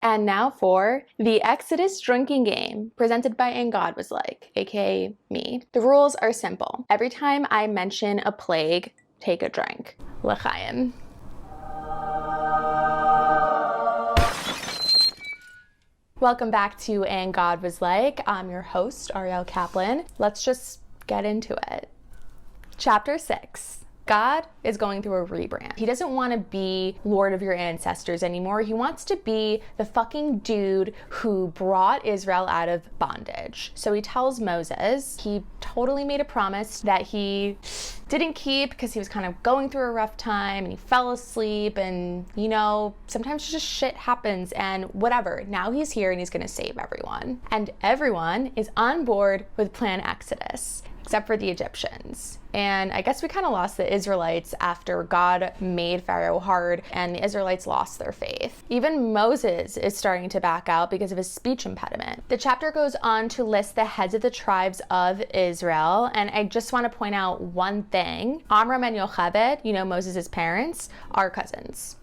And now for the Exodus drinking game, presented by And God Was Like, aka me. The rules are simple. Every time I mention a plague, take a drink. L'chaim. Welcome back to And God Was Like. I'm your host, Ariel Kaplan. Let's just get into it. Chapter 6. God is going through a rebrand. He doesn't want to be Lord of your ancestors anymore. He wants to be the fucking dude who brought Israel out of bondage. So he tells Moses, he totally made a promise that he didn't keep because he was kind of going through a rough time and he fell asleep and, you know, sometimes just shit happens and whatever. Now he's here and he's going to save everyone. And everyone is on board with Plan Exodus, except for the Egyptians. And I guess we kind of lost the Israelites after God made Pharaoh hard and the Israelites lost their faith. Even Moses is starting to back out because of his speech impediment. The chapter goes on to list the heads of the tribes of Israel, and I just want to point out one thing. Amram and Yocheved, you know, Moses' parents, are cousins.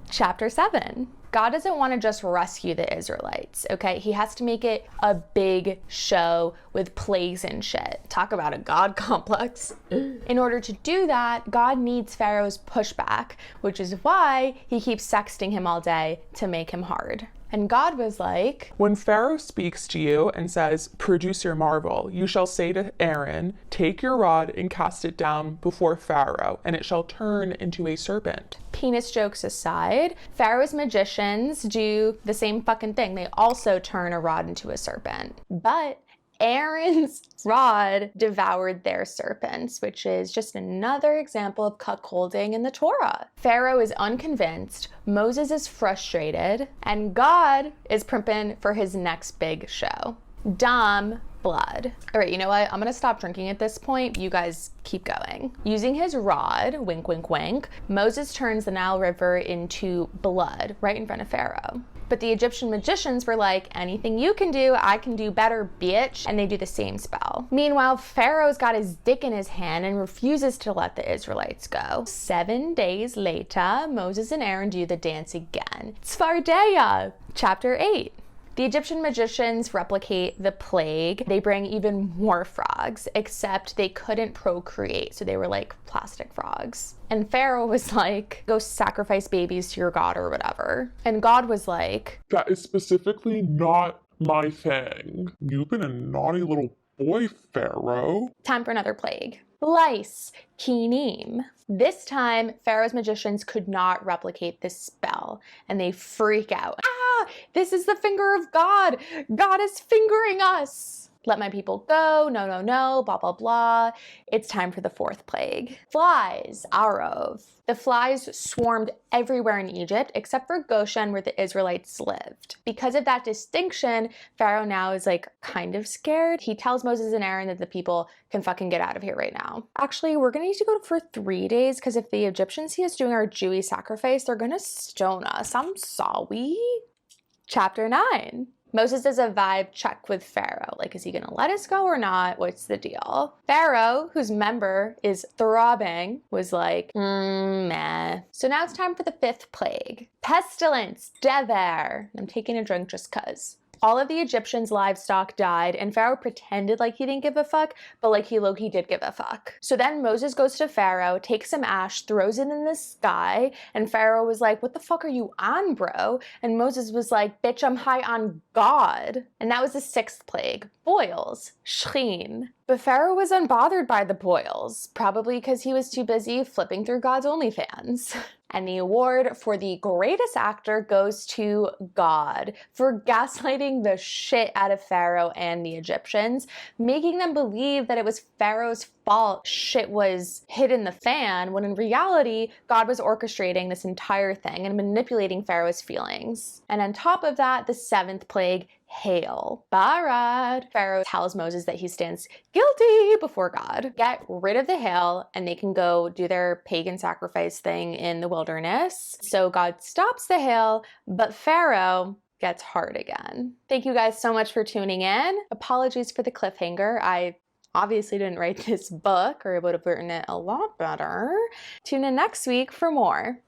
Chapter 7. God doesn't want to just rescue the Israelites, okay? He has to make it a big show with plagues and shit. Talk about a God complex. In order to do that, God needs Pharaoh's pushback, which is why he keeps sexting him all day to make him hard. And God was like, when Pharaoh speaks to you and says, produce your marvel, you shall say to Aaron, take your rod and cast it down before Pharaoh, and it shall turn into a serpent. Penis jokes aside, Pharaoh's magicians do the same fucking thing. They also turn a rod into a serpent. But Aaron's rod devoured their serpents, which is just another example of cuckolding in the Torah. Pharaoh is unconvinced, Moses is frustrated, and God is primping for his next big show. Dumb blood. All right, you know what? I'm gonna stop drinking at this point. You guys keep going. Using his rod, wink, wink, wink, Moses turns the Nile River into blood right in front of Pharaoh. But the Egyptian magicians were like, anything you can do, I can do better, bitch. And they do the same spell. Meanwhile, Pharaoh's got his dick in his hand and refuses to let the Israelites go. 7 days later, Moses and Aaron do the dance again. Tzfardeya, chapter 8. The Egyptian magicians replicate the plague. They bring even more frogs, except they couldn't procreate, so they were like plastic frogs. And Pharaoh was like, go sacrifice babies to your god or whatever. And God was like, that is specifically not my thing. You've been a naughty little boy, Pharaoh. Time for another plague. Lice, kinim. This time, Pharaoh's magicians could not replicate this spell, and they freak out. Ah, this is the finger of God. God is fingering us. Let my people go, no, no, no, blah, blah, blah. It's time for the fourth plague. Flies, arov. The flies swarmed everywhere in Egypt except for Goshen where the Israelites lived. Because of that distinction, Pharaoh now is like kind of scared. He tells Moses and Aaron that the people can fucking get out of here right now. Actually, we're gonna need to go for 3 days because if the Egyptians see us doing our Jewish sacrifice, they're gonna stone us. I'm sorry. Chapter 9. Moses does a vibe check with Pharaoh. Like, is he gonna let us go or not? What's the deal? Pharaoh, whose member is throbbing, was like, meh. So now it's time for the fifth plague. Pestilence, dever. I'm taking a drink just cuz. All of the Egyptians' livestock died, and Pharaoh pretended like he didn't give a fuck, but like he low-key did give a fuck. So then Moses goes to Pharaoh, takes some ash, throws it in the sky, and Pharaoh was like, what the fuck are you on, bro? And Moses was like, bitch, I'm high on God. And that was the sixth plague. Boils, shchin. But Pharaoh was unbothered by the boils, probably because he was too busy flipping through God's OnlyFans. And the award for the greatest actor goes to God for gaslighting the shit out of Pharaoh and the Egyptians, making them believe that it was Pharaoh's fault shit was hit in the fan, when in reality, God was orchestrating this entire thing and manipulating Pharaoh's feelings. And on top of that, the seventh plague, hail. Barad. Pharaoh tells Moses that he stands guilty before God. Get rid of the hail and they can go do their pagan sacrifice thing in the wilderness. So God stops the hail, but Pharaoh gets hard again. Thank you guys so much for tuning in. Apologies for the cliffhanger. I obviously didn't write this book, or I would have written it a lot better. Tune in next week for more.